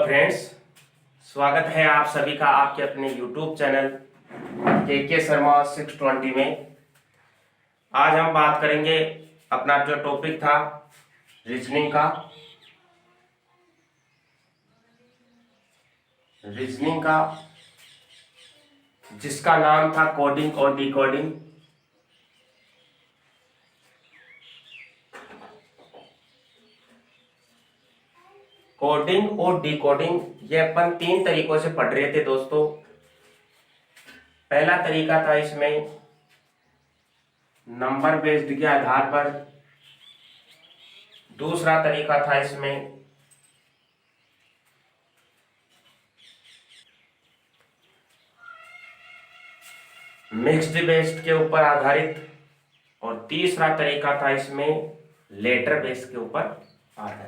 Friends, स्वागत है आप सभी का आपके अपने YouTube चैनल के शर्मा 620 में। आज हम बात करेंगे अपना जो टॉपिक था रीजनिंग का जिसका नाम था कोडिंग और डिकोडिंग। कोडिंग और डिकोडिंग ये अपन तीन तरीकों से पढ़ रहे थे दोस्तों। पहला तरीका था इसमें नंबर बेस्ड के आधार पर, दूसरा तरीका था इसमें मिक्स्ड बेस्ड के ऊपर आधारित, और तीसरा तरीका था इसमें लेटर बेस्ड के ऊपर आधारित।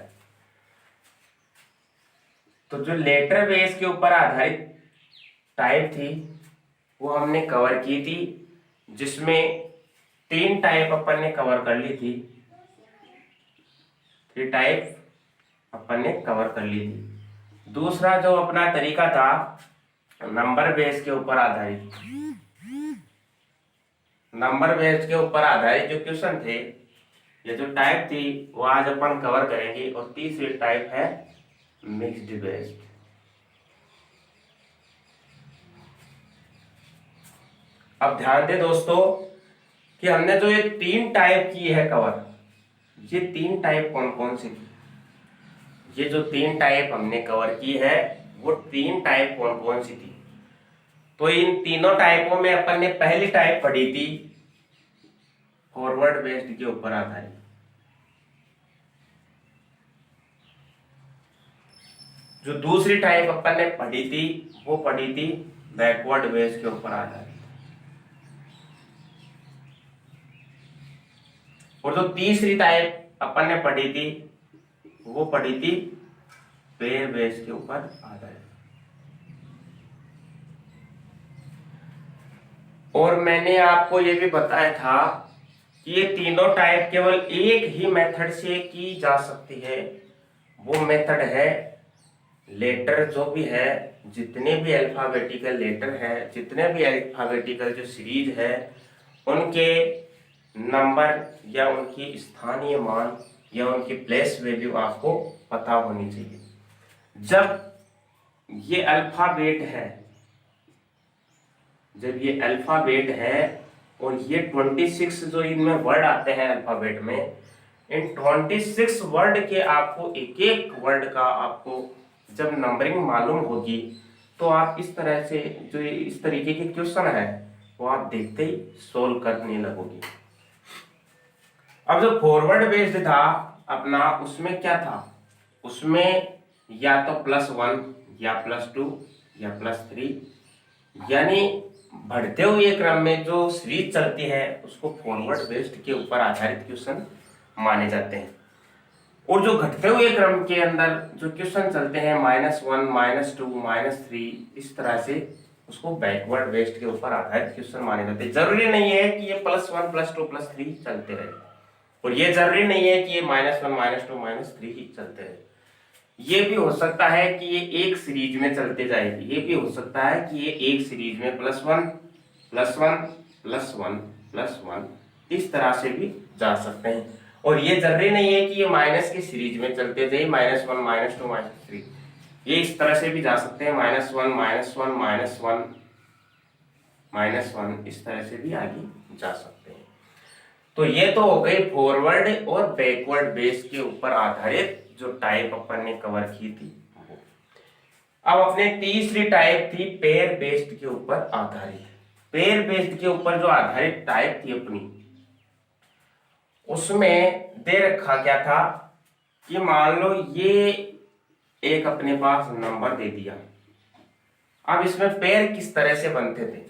तो जो लेटर बेस के ऊपर आधारित टाइप थी वो हमने कवर की थी, जिसमें तीन टाइप अपन ने कवर कर ली थी। थ्री टाइप अपन ने कवर कर ली थी। दूसरा जो अपना तरीका था नंबर बेस के ऊपर आधारित, नंबर बेस के ऊपर आधारित जो क्वेश्चन थे, ये जो टाइप थी वो आज अपन कवर करेंगे। और तीसरी टाइप है मिक्स्ड बेस्ड। अब ध्यान दें दोस्तों कि हमने जो ये तीन टाइप की है कवर, ये तीन टाइप कौन कौन सी थी? ये जो तीन टाइप हमने कवर की है वो तीन टाइप कौन कौन सी थी? तो इन तीनों टाइपों में अपन ने पहली टाइप पढ़ी थी फॉरवर्ड बेस्ड के ऊपर आधारित। जो दूसरी टाइप अपन ने पढ़ी थी वो पढ़ी थी बैकवर्ड बेस्ड के ऊपर आधारित। और जो तीसरी टाइप अपन ने पढ़ी थी वो पढ़ी थी पेयर बेस्ड के ऊपर आधारित। और मैंने आपको ये भी बताया था कि ये तीनों टाइप केवल एक ही मेथड से की जा सकती है। वो मेथड है लेटर जो भी है, जितने भी अल्फाबेटिकल लेटर है, जितने भी अल्फाबेटिकल जो सीरीज है, उनके नंबर या उनकी स्थानीय मान या उनकी प्लेस वैल्यू आपको पता होनी चाहिए। जब ये अल्फाबेट है, जब ये अल्फाबेट है और ये 26 जो इनमें वर्ड आते हैं अल्फाबेट में, इन 26 वर्ड के आपको एक एक वर्ड का आपको जब नंबरिंग मालूम होगी तो आप इस तरह से जो इस तरीके के क्वेश्चन है वो आप देखते ही सोल्व करने लगोगे। अब जो फॉरवर्ड बेस्ड था अपना, उसमें क्या था? उसमें या तो +1 या +2 या +3, यानी बढ़ते हुए क्रम में जो सीरीज चलती है उसको फॉरवर्ड बेस्ड के ऊपर आधारित क्वेश्चन माने जाते हैं। और जो घटते हुए क्रम के अंदर जो क्वेश्चन चलते हैं -1, -2, -3, इस तरह से उसको बैकवर्ड बेस्ड के ऊपर आधारित क्वेश्चन माने जाते हैं। जरूरी नहीं है कि ये +1, +2, +3 चलते रहे, और ये जरूरी नहीं है कि ये -1, -2, -3 ही चलते रहे। ये भी हो सकता है कि ये एक सीरीज में चलते जाएगी। ये भी हो सकता है कि ये एक सीरीज में +1, +1, +1, +1 इस तरह से भी जा सकते हैं। और ये जरूरी नहीं है कि ये माइनस की सीरीज में चलते जाए, -1, -2, -3, ये इस तरह से भी जा सकते हैं, -1, -1, -1, -1, इस तरह से भी आगे जा सकते हैं। तो ये तो हो गई फॉरवर्ड और बैकवर्ड बेस के ऊपर आधारित जो टाइप अपन ने कवर की थी। अब अपने तीसरी टाइप थी पेयर बेस्ड के ऊपर आधारित। पेयर बेस्ड के ऊपर जो आधारित टाइप थी अपनी, उसमें दे रखा क्या था कि मान लो ये एक अपने पास नंबर दे दिया। अब इसमें पेयर किस तरह से बनते थे?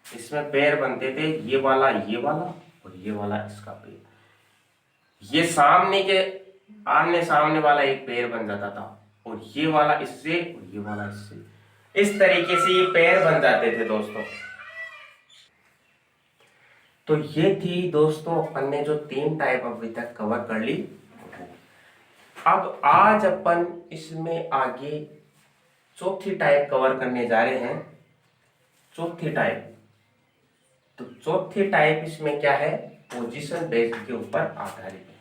इसमें पेयर बनते थे ये वाला और ये वाला इसका पेयर। ये सामने के आमने सामने वाला एक पेयर बन जाता था, और ये वाला इससे और ये वाला इससे, इस तरीके से ये पेयर बन जाते थे दोस्तों। तो ये थी दोस्तों अपन ने जो तीन टाइप अभी तक कवर कर ली। अब आज अपन इसमें आगे चौथी टाइप कवर करने जा रहे हैं, चौथी टाइप। तो चौथी टाइप इसमें क्या है, पोजीशन बेस्ड के ऊपर आधारित है।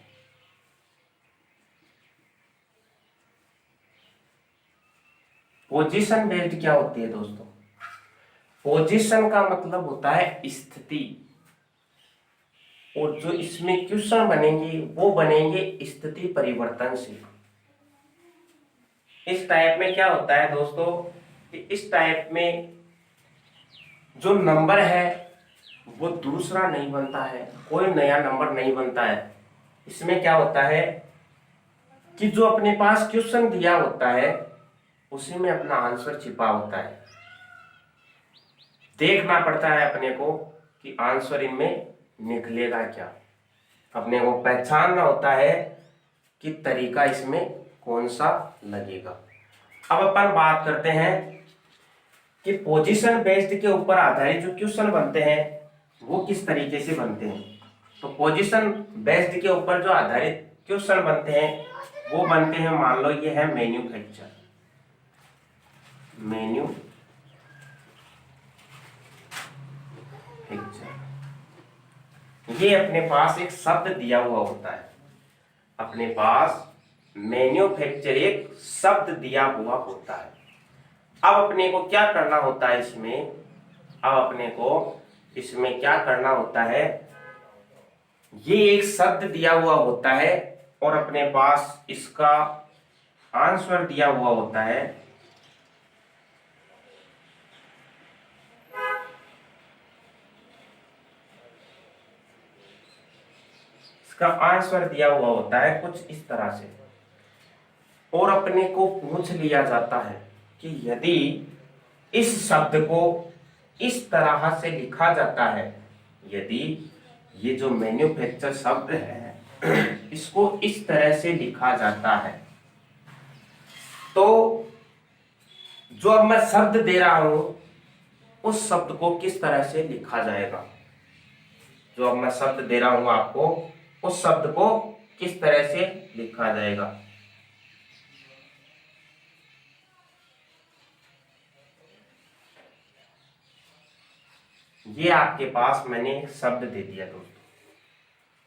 पोजीशन बेस्ड क्या होती है दोस्तों? पोजीशन का मतलब होता है स्थिति, और जो इसमें क्वेश्चन बनेंगे वो बनेंगे स्थिति परिवर्तन से। इस टाइप में क्या होता है दोस्तों कि इस टाइप में जो नंबर है वो दूसरा नहीं बनता है, कोई नया नंबर नहीं बनता है। इसमें क्या होता है कि जो अपने पास क्वेश्चन दिया होता है उसी में अपना आंसर छिपा होता है। देखना पड़ता है अपने को कि आंसर इनमें निकलेगा क्या, अपने को पहचानना होता है कि तरीका इसमें कौन सा लगेगा। अब अपन बात करते हैं कि पोजीशन बेस्ड के ऊपर आधारित जो क्वेश्चन बनते हैं वो किस तरीके से बनते हैं। तो पोजीशन बेस्ड के ऊपर जो आधारित क्वेश्चन बनते हैं वो बनते हैं, मान लो ये है मैन्युफैक्चर, ये अपने पास एक शब्द दिया हुआ होता है, अपने पास मैन्युफैक्चर एक शब्द दिया हुआ होता है। अब अपने को क्या करना होता है इसमें, अब अपने को इसमें क्या करना होता है, ये एक शब्द दिया हुआ होता है और अपने पास इसका आंसर दिया हुआ होता है। इसका आंसर दिया हुआ होता है कुछ इस तरह से, और अपने को पूछ लिया जाता है कि यदि इस शब्द को इस तरह से लिखा जाता है, यदि ये जो मैन्युफैक्चर शब्द है इसको इस तरह से लिखा जाता है, तो जो अब मैं शब्द दे रहा हूं उस शब्द को किस तरह से लिखा जाएगा। जो अब मैं शब्द दे रहा हूं आपको, उस शब्द को किस तरह से लिखा जाएगा। ये आपके पास मैंने एक शब्द दे दिया दोस्तों।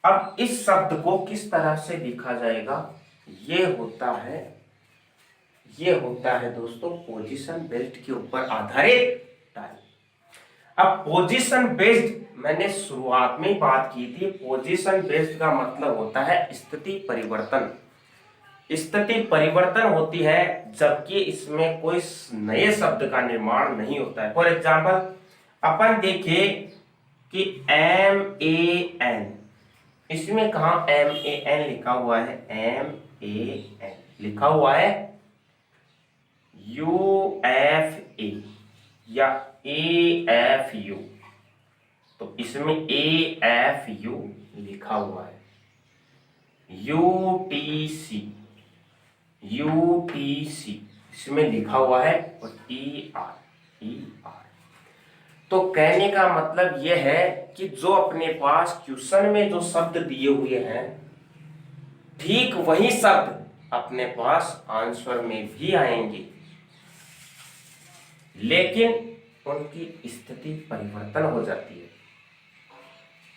अब इस शब्द को किस तरह से लिखा जाएगा, ये होता है दोस्तों पोजीशन बेस्ड के ऊपर आधारित टाइप। अब पोजीशन बेस्ड मैंने शुरुआत में बात की थी, पोजीशन बेस्ड का मतलब होता है स्थिति परिवर्तन। स्थिति परिवर्तन होती है जबकि इसमें कोई नए शब्द का निर्माण नहीं होता है। फॉर एग्जाम्पल अपन देखिए कि MAN, इसमें कहा MAN लिखा हुआ है, MAN लिखा हुआ है, UFA या AFU, तो इसमें AFU लिखा हुआ है, UTC इसमें लिखा हुआ है, और ER। तो कहने का मतलब यह है कि जो अपने पास क्वेश्चन में जो शब्द दिए हुए हैं ठीक वही शब्द अपने पास आंसर में भी आएंगे, लेकिन उनकी स्थिति परिवर्तन हो जाती है।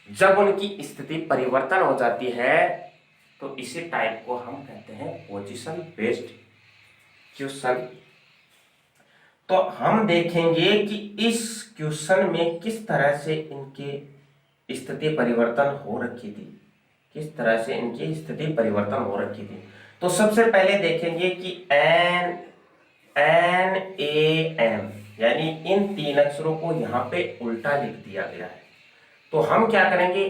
जब उनकी स्थिति परिवर्तन हो जाती है तो इसी टाइप को हम कहते हैं पोजीशन बेस्ड क्वेश्चन। तो हम देखेंगे कि इस क्वेश्चन में किस तरह से इनकी स्थिति परिवर्तन हो रखी थी, किस तरह से इनकी स्थिति परिवर्तन हो रखी थी। तो सबसे पहले देखेंगे कि NAM यानी इन तीन अक्षरों को यहाँ पे उल्टा लिख दिया गया है। तो हम क्या करेंगे,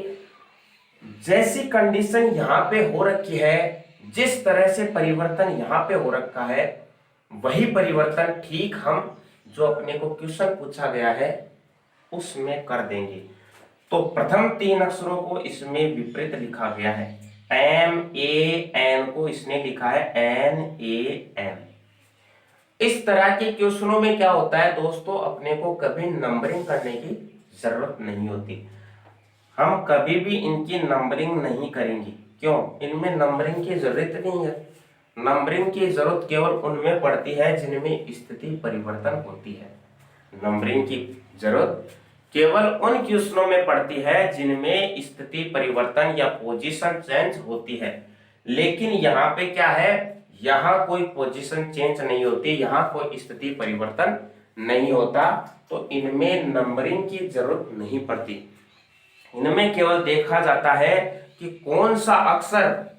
जैसी कंडीशन यहाँ पे हो रखी है, जिस तरह से परिवर्तन यहाँ पे हो रखा है, वही परिवर्तन ठीक हम जो अपने को क्वेश्चन पूछा गया है उसमें कर देंगे। तो प्रथम तीन अक्षरों को इसमें विपरीत लिखा गया है, MAN को इसने लिखा है NAM। इस तरह के क्वेश्चनों में क्या होता है दोस्तों, अपने को कभी नंबरिंग करने की जरूरत नहीं होती, हम कभी भी इनकी नंबरिंग नहीं करेंगे। क्यों? इनमें नंबरिंग की जरूरत नहीं है। नंबरिंग की जरूरत केवल उनमें पड़ती है जिनमें स्थिति परिवर्तन होती है। नंबरिंग की जरूरत केवल उन क्वेश्चनों में पड़ती है जिनमें स्थिति परिवर्तन या पोजीशन चेंज होती है। लेकिन यहाँ पे क्या है, यहाँ कोई पोजीशन चेंज नहीं होती, यहाँ कोई स्थिति परिवर्तन नहीं होता, तो इनमें नंबरिंग की जरूरत नहीं पड़ती। इनमें केवल देखा जाता है कि कौन सा अक्षर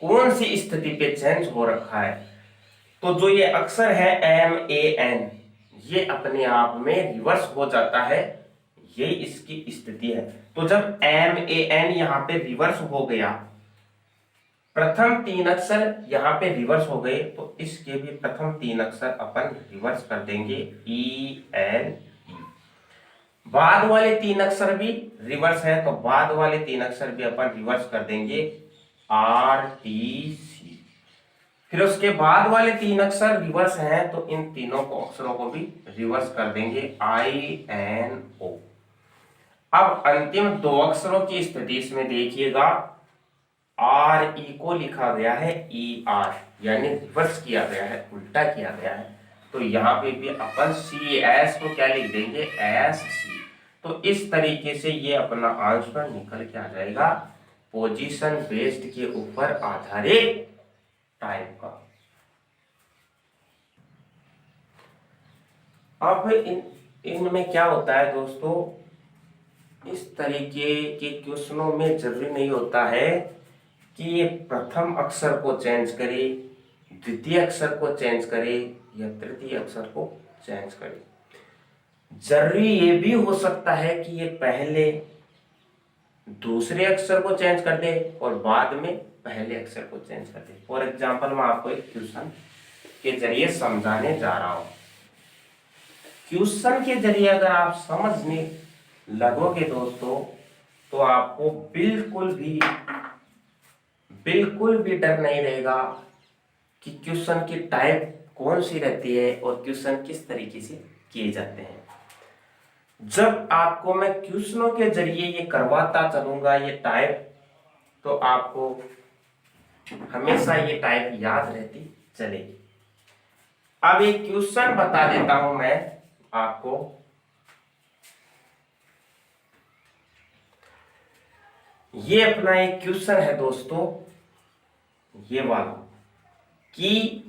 कौन सी स्थिति पे चेंज हो रखा है। तो जो ये अक्षर है MAN, ये अपने आप में रिवर्स हो जाता है, ये इसकी स्थिति है। तो जब MAN यहाँ पे रिवर्स हो गया, प्रथम 3 अक्षर यहाँ पे रिवर्स हो गए, तो इसके भी प्रथम 3 अक्षर अपन रिवर्स कर देंगे ENE। बाद वाले 3 अक्षर भी रिवर्स है, तो बाद वाले 3 अक्षर भी अपन रिवर्स कर देंगे RTC। फिर उसके बाद वाले 3 अक्षर रिवर्स हैं, तो इन तीनों को अक्षरों को भी रिवर्स कर देंगे INO। अब अंतिम 2 अक्षरों की स्थिति इसमें देखिएगा, RE को लिखा गया है ER, यानी रिवर्स किया गया है, उल्टा किया गया है। तो यहाँ पे भी अपन CS को क्या लिख देंगे, SC। तो इस तरीके से ये अपना आंसर निकल के आ जाएगा पोजीशन बेस्ड के ऊपर आधारित टाइप का। अब इनमें क्या होता है दोस्तों, इस तरीके के क्वेश्चनों में जरूरी नहीं होता है कि ये प्रथम अक्षर को चेंज करे, द्वितीय अक्षर को चेंज करे या तृतीय अक्षर को चेंज करे। जरूरी ये भी हो सकता है कि ये पहले दूसरे अक्षर को चेंज कर दे और बाद में पहले अक्षर को चेंज कर दे। फॉर एग्जाम्पल मैं आपको एक क्वेश्चन के जरिए समझाने जा रहा हूं। क्वेश्चन के जरिए अगर आप समझने लगोगे दोस्तों, तो आपको बिल्कुल भी डर नहीं रहेगा कि क्वेश्चन की टाइप कौन सी रहती है और क्वेश्चन किस तरीके से किए जाते हैं। जब आपको मैं क्वेश्चनों के जरिए ये करवाता चलूंगा ये टाइप, तो आपको हमेशा ये टाइप याद रहती चलेगी। अब एक क्वेश्चन बता देता हूं मैं आपको। ये अपना एक क्वेश्चन है दोस्तों, ये वाला, कि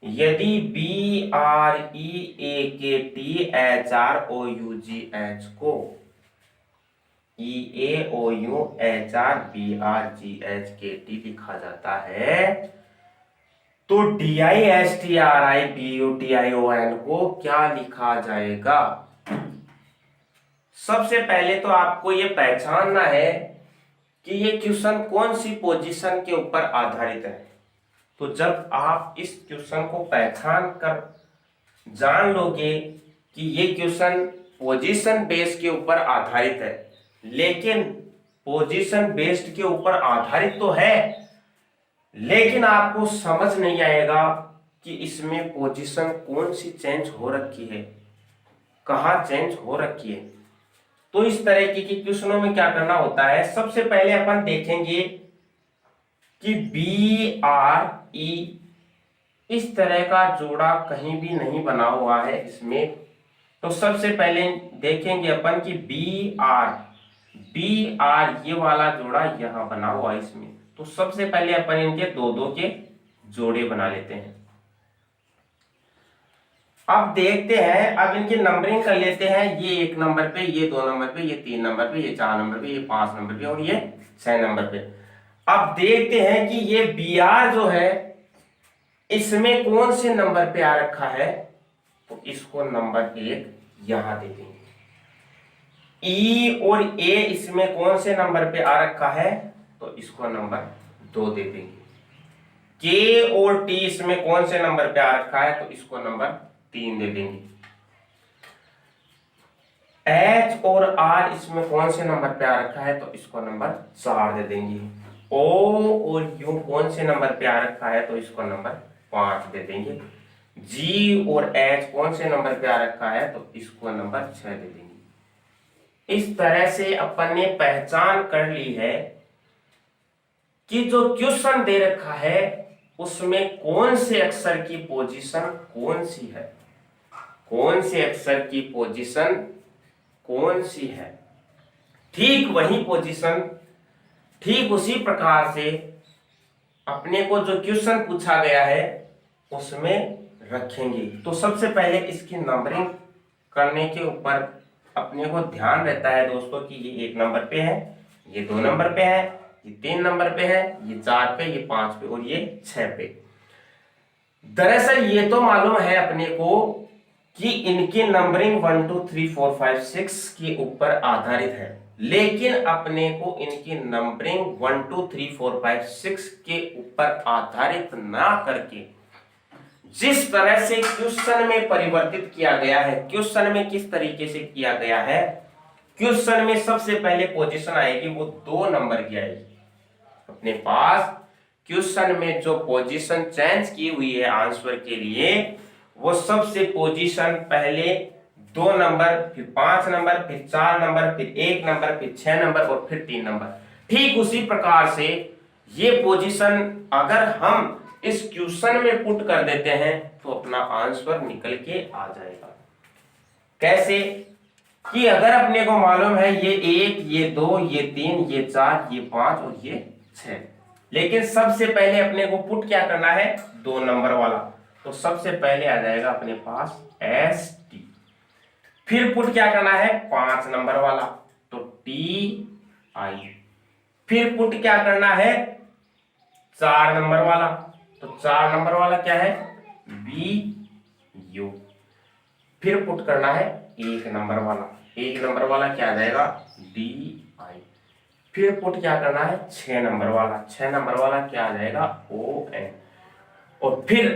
यदि BREAKTHROUGH को EAOUHRBRGHKT लिखा जाता है, तो DISTRIBUTION को क्या लिखा जाएगा। सबसे पहले तो आपको ये पहचानना है कि ये क्वेश्चन कौन सी पोजीशन के ऊपर आधारित है। तो जब आप इस क्वेश्चन को पहचान कर जान लोगे कि ये क्वेश्चन पोजीशन बेस के ऊपर आधारित है, लेकिन पोजीशन बेस्ड के ऊपर आधारित तो है, लेकिन आपको समझ नहीं आएगा कि इसमें पोजीशन कौन सी चेंज हो रखी है, कहाँ चेंज हो रखी है। तो इस तरह के क्वेश्चनों में क्या करना होता है, सबसे पहले अपन देखेंगे कि BRE इस तरह का जोड़ा कहीं भी नहीं बना हुआ है इसमें। तो सबसे पहले देखेंगे अपन कि BR ये वाला जोड़ा यहां बना हुआ है इसमें। तो सबसे पहले अपन इनके 2-2 के जोड़े बना लेते हैं। अब देखते हैं, अब इनकी नंबरिंग कर लेते हैं। ये 1 नंबर पे, ये 2 नंबर पे, ये 3 नंबर पे, ये 4 नंबर पे, ये 5 नंबर पे और ये 6 नंबर पे। अब देखते हैं कि ये BR जो है इसमें कौन से नंबर पे आ रखा है। तो इसको नंबर 1 यहां दे देंगे। E और A इसमें कौन से नंबर पे आ रखा है, तो इसको नंबर 2 दे देंगे। K और T इसमें कौन से नंबर पे आ रखा है, तो इसको नंबर 3 दे देंगे। H और R इसमें कौन से नंबर पे आ रखा है, तो इसको नंबर 4 दे देंगे। O और U कौन से नंबर पे आ रखा है, तो इसको नंबर 5 दे देंगे। G और H कौन से नंबर पे आ रखा है, तो इसको नंबर 6 दे देंगे। इस तरह से अपन ने पहचान कर ली है कि जो क्वेश्चन दे रखा है उसमें कौन से अक्षर की पोजीशन कौन सी है, कौन से अक्षर की पोजीशन कौन सी है। ठीक वही पोजीशन, ठीक उसी प्रकार से अपने को जो क्वेश्चन पूछा गया है उसमें रखेंगे। तो सबसे पहले इसकी नंबरिंग करने के ऊपर अपने को ध्यान रहता है दोस्तों कि ये 1 नंबर पे है, ये 2 नंबर पे है, ये 3 नंबर पे है, ये 4 पे, ये 5 पे और ये 6 पे। दरअसल ये तो मालूम है अपने को कि इनकी नंबरिंग 1 2 3 4 5 6 के ऊपर आधारित है, लेकिन अपने को इनकी नंबरिंग 1 2 3 4 5 6 के ऊपर आधारित ना करके जिस तरह से क्वेश्चन में परिवर्तित किया गया है, क्वेश्चन में किस तरीके से किया गया है, क्वेश्चन में सबसे पहले पोजीशन आएगी वो 2 नंबर की आएगी। अपने पास क्वेश्चन में जो पोजीशन चेंज की हुई है आंसर के लिए, वो सबसे पोजीशन पहले 2 नंबर, फिर 5 नंबर, फिर 4 नंबर, फिर 1 नंबर, फिर 6 नंबर और फिर 3 नंबर। ठीक उसी प्रकार से ये पोजीशन अगर हम इस क्वेश्चन में पुट कर देते हैं तो अपना आंसर निकल के आ जाएगा। कैसे कि अगर अपने को मालूम है ये 1, ये 2, ये 3, ये 4, ये 5 और ये 6, लेकिन सबसे पहले अपने को पुट क्या करना है 2 नंबर वाला, तो सबसे पहले आ जाएगा अपने पास ST। फिर पुट क्या करना है 5 नंबर वाला, तो TI। फिर पुट क्या करना है 4 नंबर वाला, तो 4 नंबर वाला क्या है BU। फिर पुट करना है 1 नंबर वाला, 1 नंबर वाला क्या आ जाएगा DI। फिर पुट क्या करना है 6 नंबर वाला, 6 नंबर वाला क्या आ जाएगा ON। और फिर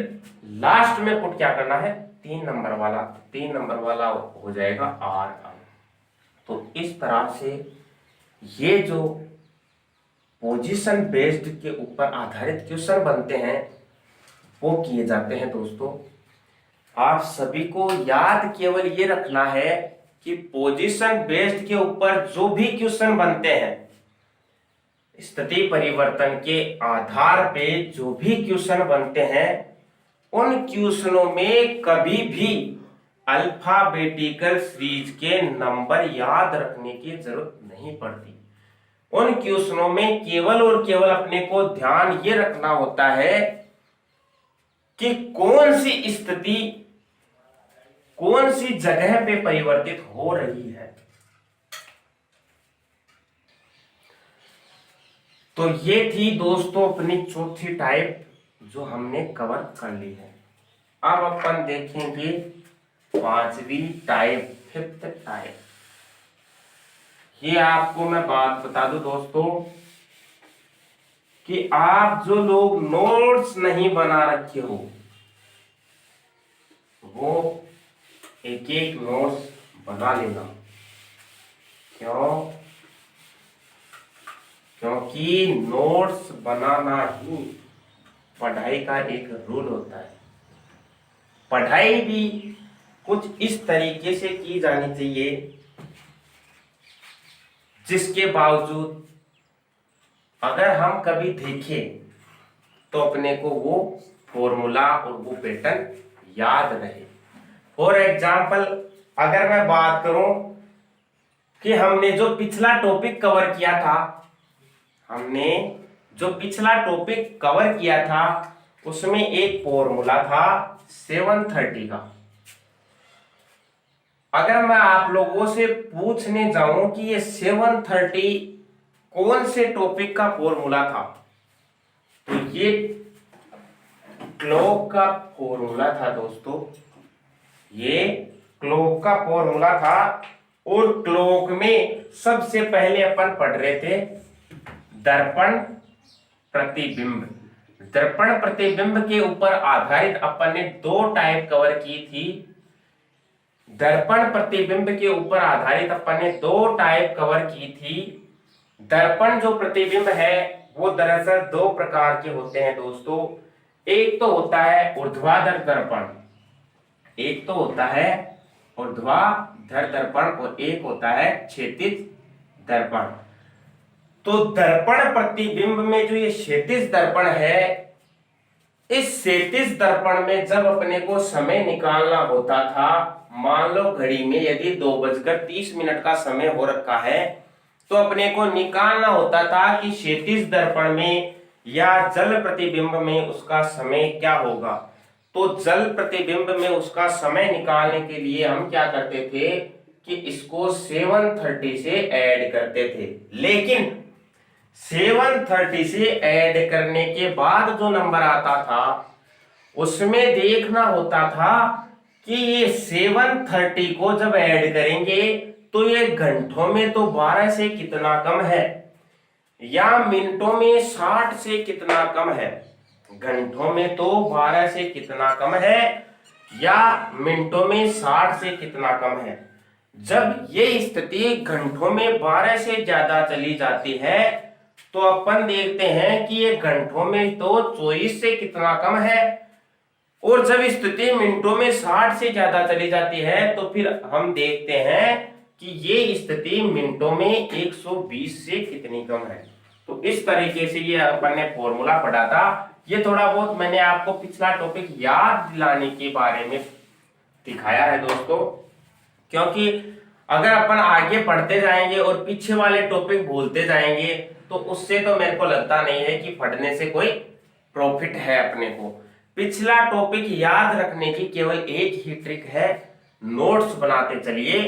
लास्ट में पुट क्या करना है 3 नंबर वाला, 3 नंबर वाला हो जाएगा RI। तो इस तरह से ये जो पोजीशन बेस्ड के ऊपर आधारित क्वेश्चन बनते हैं वो किए जाते हैं। दोस्तों आप सभी को याद केवल ये रखना है कि पोजीशन बेस्ड के ऊपर जो भी क्वेश्चन बनते हैं, स्थिति परिवर्तन के आधार पे जो भी क्वेश्चन बनते हैं, उन क्वेश्चनों में कभी भी अल्फाबेटिकल सीरीज के नंबर याद रखने की जरूरत नहीं पड़ती। उन क्वेश्चनों में केवल और केवल अपने को ध्यान ये रखना होता है कि कौन सी स्थिति कौन सी जगह पे परिवर्तित हो रही है। तो ये थी दोस्तों अपनी चौथी टाइप जो हमने कवर कर ली है। अब अपन देखेंगे 5वीं टाइप, 5th टाइप। ये आपको मैं बात बता दूं दोस्तों कि आप जो लोग नोट्स नहीं बना रखे हो वो एक एक नोट्स बना लेना। क्यों? क्योंकि नोट्स बनाना ही पढ़ाई का एक रूल होता है। पढ़ाई भी कुछ इस तरीके से की जानी चाहिए जिसके बावजूद अगर हम कभी देखें तो अपने को वो फॉर्मूला और वो पैटर्न याद रहे। फॉर एग्जाम्पल अगर मैं बात करूं कि हमने जो पिछला टॉपिक कवर किया था, हमने जो पिछला टॉपिक कवर किया था उसमें एक फॉर्मूला था 730 का। अगर मैं आप लोगों से पूछने जाऊं कि ये 730 कौन से टॉपिक का फॉर्मूला था, तो ये क्लॉक का फॉर्मूला था दोस्तों। ये क्लॉक का फॉर्मूला था और क्लॉक में सबसे पहले अपन पढ़ रहे थे दर्पण प्रतिबिंब। दर्पण प्रतिबिंब के ऊपर आधारित अपन ने 2 टाइप कवर की थी। दर्पण प्रतिबिंब के ऊपर आधारित अपन ने 2 टाइप कवर की थी। दर्पण जो प्रतिबिंब है वो दरअसल 2 प्रकार के होते हैं दोस्तों। एक तो होता है ऊर्ध्वाधर दर्पण, एक तो होता है ऊर्ध्वाधर दर्पण और एक होता है क्षैतिज दर्पण। तो दर्पण प्रतिबिंब में जो ये क्षैतिज दर्पण है इस क्षैतिज दर्पण में जब अपने को समय निकालना होता था, मान लो घड़ी में यदि 2:30 का समय हो रखा है, तो अपने को निकालना होता था कि क्षैतिज दर्पण में या जल प्रतिबिंब में उसका समय क्या होगा। तो जल प्रतिबिंब में उसका समय निकालने के लिए हम क्या करते थे कि इसको 730 से ऐड करते थे। लेकिन 730 से ऐड करने के बाद जो नंबर आता था उसमें देखना होता था कि ये 730 को जब ऐड करेंगे तो ये घंटों में तो 12 से कितना कम है, या मिनटों में 60 से कितना कम है। घंटों में तो 12 से कितना कम है, या मिनटों में 60 से कितना कम है। जब ये स्थिति घंटों में 12 से ज्यादा चली जाती है तो अपन देखते हैं कि ये घंटों में तो 24 से कितना कम है, और जब स्थिति मिनटों में 60 से ज्यादा चली जाती है तो फिर हम देखते हैं कि ये स्थिति मिनटों में 120 से कितनी कम है। तो इस तरीके से ये अपन ने फॉर्मूला पढ़ा था। ये थोड़ा बहुत मैंने आपको पिछला टॉपिक याद दिलाने के बारे में दिखाया है दोस्तों, क्योंकि अगर अपन आगे पढ़ते जाएंगे और पीछे वाले टॉपिक भूलते जाएंगे तो उससे तो मेरे को लगता नहीं है कि पढ़ने से कोई प्रॉफिट है अपने को। पिछला टॉपिक याद रखने की केवल एक ही ट्रिक है, नोट्स बनाते चलिए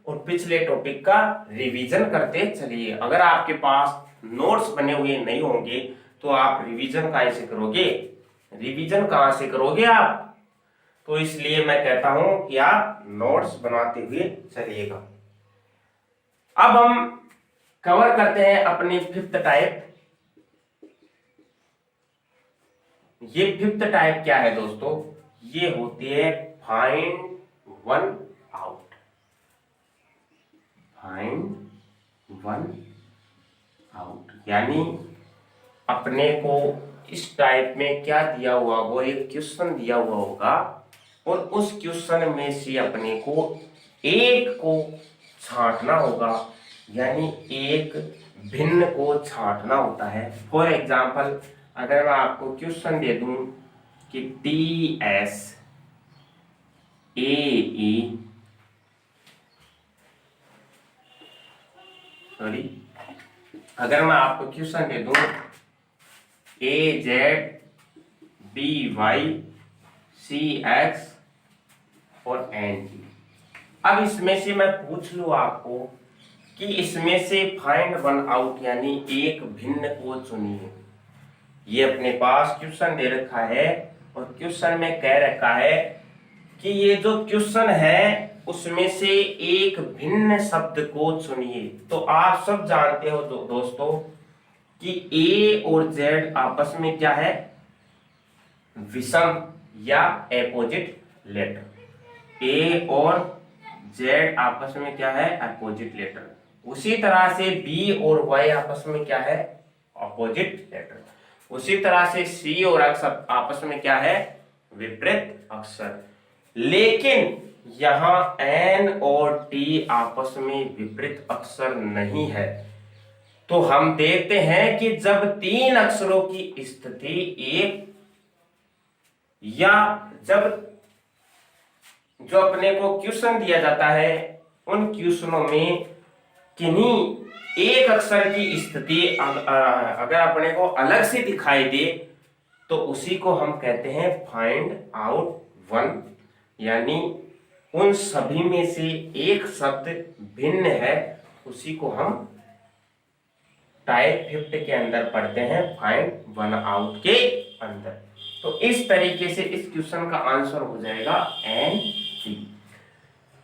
और पिछले टॉपिक का रिवीजन करते चलिए। अगर आपके पास नोट्स बने हुए नहीं होंगे तो आप रिवीजन कैसे करोगे, रिवीजन कहां से करोगे आप। तो इसलिए मैं कहता हूं कि आप नोट्स बनाते हुए चलिएगा। अब हम कवर करते हैं अपनी फिफ्थ टाइप। ये फिफ्थ टाइप क्या है दोस्तों, ये होती है find one out. Find one out यानी अपने को इस टाइप में क्या दिया हुआ होगा, एक क्वेश्चन दिया हुआ होगा और उस क्वेश्चन में से अपने को एक को छांटना होगा, यानी एक भिन्न को छांटना होता है। फॉर एग्जाम्पल अगर मैं आपको क्वेश्चन दे दूं कि TS AE अगर मैं आपको क्वेश्चन दे दूं AZ BY CX और NG, अब इसमें से मैं पूछ लूं आपको कि इसमें से फाइंड वन आउट यानी एक भिन्न को चुनिए। ये अपने पास क्वेश्चन दे रखा है और क्वेश्चन में कह रखा है कि ये जो क्वेश्चन है उसमें से एक भिन्न शब्द को चुनिए। तो आप सब जानते हो दोस्तों कि A और Z आपस में क्या है, विषम या अपोजिट लेटर। A और Z आपस में क्या है, अपोजिट लेटर। उसी तरह से B और Y आपस में क्या है, अपोजिट लेटर। उसी तरह से C और X आपस में क्या है, विपरीत अक्षर। लेकिन यहां N और T आपस में विपरीत अक्षर नहीं है। तो हम देखते हैं कि जब तीन अक्षरों की स्थिति एक, या जब जो अपने को क्वेश्चन दिया जाता है उन क्वेश्चनों में किन्हीं एक अक्षर की स्थिति अगर अपने को अलग से दिखाई दे तो उसी को हम कहते हैं फाइंड आउट वन, यानी उन सभी में से एक शब्द भिन्न है, उसी को हम टाइप फिफ्थ के अंदर पढ़ते हैं फाइंड वन आउट के अंदर। तो इस तरीके से इस क्वेश्चन का आंसर हो जाएगा NC।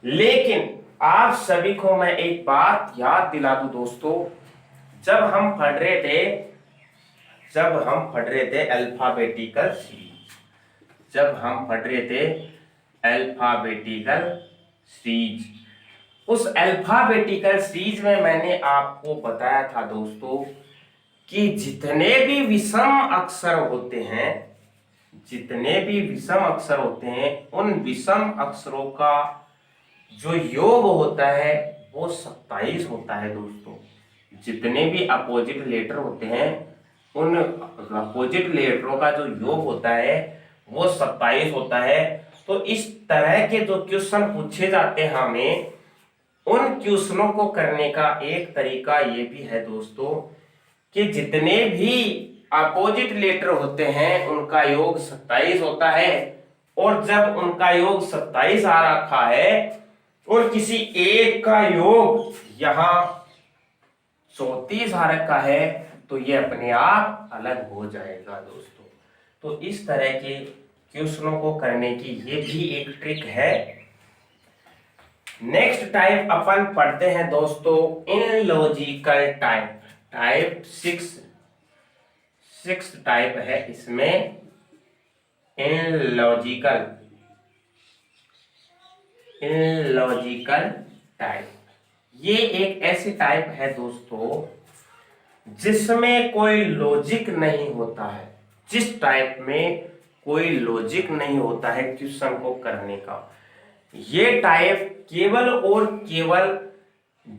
लेकिन आप सभी को मैं एक बात याद दिला दूं दोस्तों, जब हम पढ़ रहे थे अल्फाबेटिकल सीरीज, जब हम पढ़ रहे थे अल्फाबेटिकल सीरीज, उस अल्फाबेटिकल सीरीज में मैंने आपको बताया था दोस्तों कि जितने भी विषम अक्षर होते हैं, जितने भी विषम अक्षर होते हैं, उन विषम अक्षरों का जो योग होता है वो 27 होता है दोस्तों। जितने भी अपोजिट लेटर होते हैं उन अपोजिट लेटरों का जो योग होता है वो 27 होता है। तो इस तरह के जो क्वेश्चन पूछे जाते हैं हमें, उन क्वेश्चनों को करने का एक तरीका ये भी है दोस्तों कि जितने भी अपोजिट लेटर होते हैं उनका योग 27 होता है, और जब उनका योग 27 आ रखा है और किसी एक का योग यहां 34 आ रखा है तो ये अपने आप अलग हो जाएगा दोस्तों। तो इस तरह के क्वेश्चनों को करने की ये भी एक ट्रिक है। नेक्स्ट टाइप अपन पढ़ते हैं दोस्तों इनलॉजिकल टाइप। टाइप 6 टाइप है इसमें इनलॉजिकल टाइप। ये एक ऐसी टाइप है दोस्तों जिसमें कोई लॉजिक नहीं होता है। जिस टाइप में कोई लॉजिक नहीं होता है क्वेश्चन को करने का, ये टाइप केवल और केवल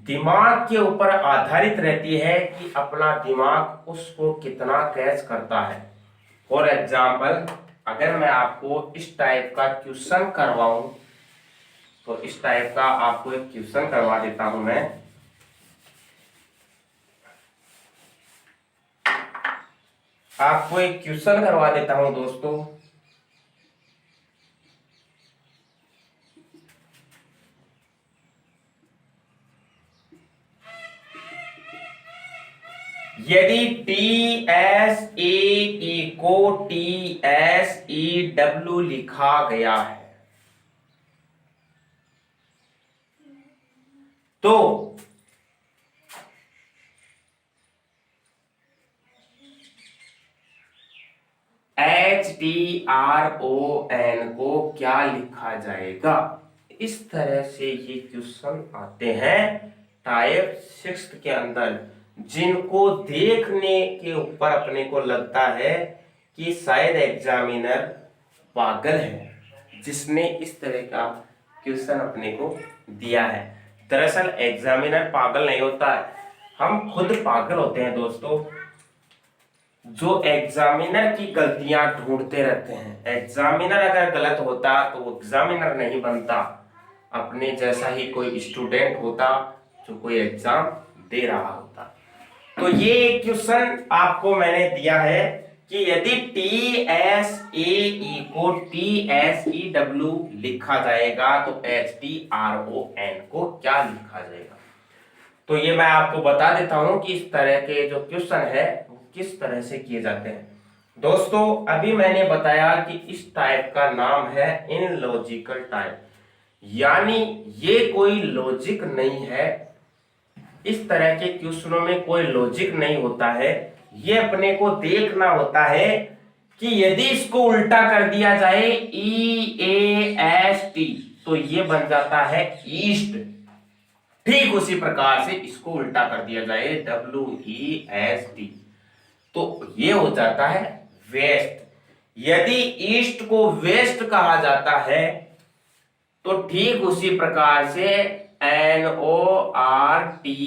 दिमाग के ऊपर आधारित रहती है कि अपना दिमाग उसको कितना कैच करता है। फॉर एग्जाम्पल, अगर मैं आपको इस टाइप का क्वेश्चन करवाऊं तो इस टाइप का आपको एक क्वेश्चन करवा देता हूं मैं। आपको एक क्वेश्चन करवा देता हूं दोस्तों। यदि TSAE को TSEW लिखा गया है तो HTRON को क्या लिखा जाएगा। इस तरह से ये क्वेश्चन आते हैं टाइप 6 के अंदर, जिनको देखने के ऊपर अपने को लगता है कि शायद एग्जामिनर पागल है जिसने इस तरह का क्वेश्चन अपने को दिया है। दरअसल एग्जामिनर पागल नहीं होता है, हम खुद पागल होते हैं दोस्तों, जो एग्जामिनर की गलतियां ढूंढते रहते हैं। एग्जामिनर अगर गलत होता तो वो एग्जामिनर नहीं बनता, अपने जैसा ही कोई स्टूडेंट होता जो कोई एग्जाम दे रहा होता। तो ये क्वेश्चन आपको मैंने दिया है कि यदि TSAE को TSEW लिखा जाएगा तो HTRON को क्या लिखा जाएगा। तो ये मैं आपको बता देता हूं कि इस तरह के जो क्वेश्चन है वो किस तरह से किए जाते हैं। दोस्तों अभी मैंने बताया कि इस टाइप का नाम है इनलॉजिकल टाइप, यानी ये कोई लॉजिक नहीं है। इस तरह के क्वेश्चनों में कोई लॉजिक नहीं होता है। ये अपने को देखना होता है कि यदि इसको उल्टा कर दिया जाए EAST तो ये बन जाता है ईस्ट। ठीक उसी प्रकार से इसको उल्टा कर दिया जाए WEST तो ये हो जाता है वेस्ट। यदि ईस्ट को वेस्ट कहा जाता है तो ठीक उसी प्रकार से NORTH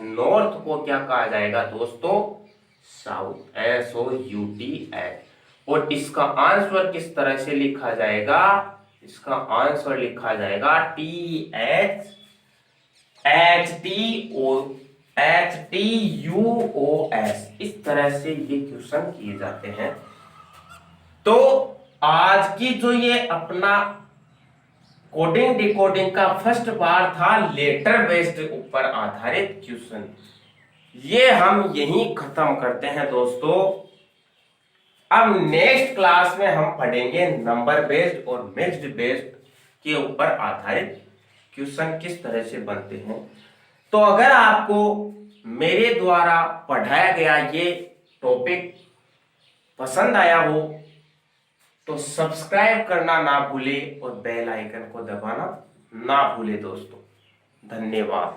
नॉर्थ को क्या कहा जाएगा दोस्तों, साउथ, SOUTH। और इसका आंसर किस तरह से लिखा जाएगा, इसका आंसर लिखा जाएगा THTUOS। इस तरह से ये क्वेश्चन किए जाते हैं। तो आज की जो ये अपना कोडिंग डिकोडिंग का फर्स्ट पार्ट था लेटर बेस्ड ऊपर आधारित क्वेश्चन, ये हम यहीं खत्म करते हैं दोस्तों। अब नेक्स्ट क्लास में हम पढ़ेंगे नंबर बेस्ड और मिक्स्ड बेस्ड के ऊपर आधारित क्वेश्चन किस तरह से बनते हैं। तो अगर आपको मेरे द्वारा पढ़ाया गया ये टॉपिक पसंद आया हो तो सब्सक्राइब करना ना भूले और बेल आइकन को दबाना ना भूले दोस्तों। धन्यवाद।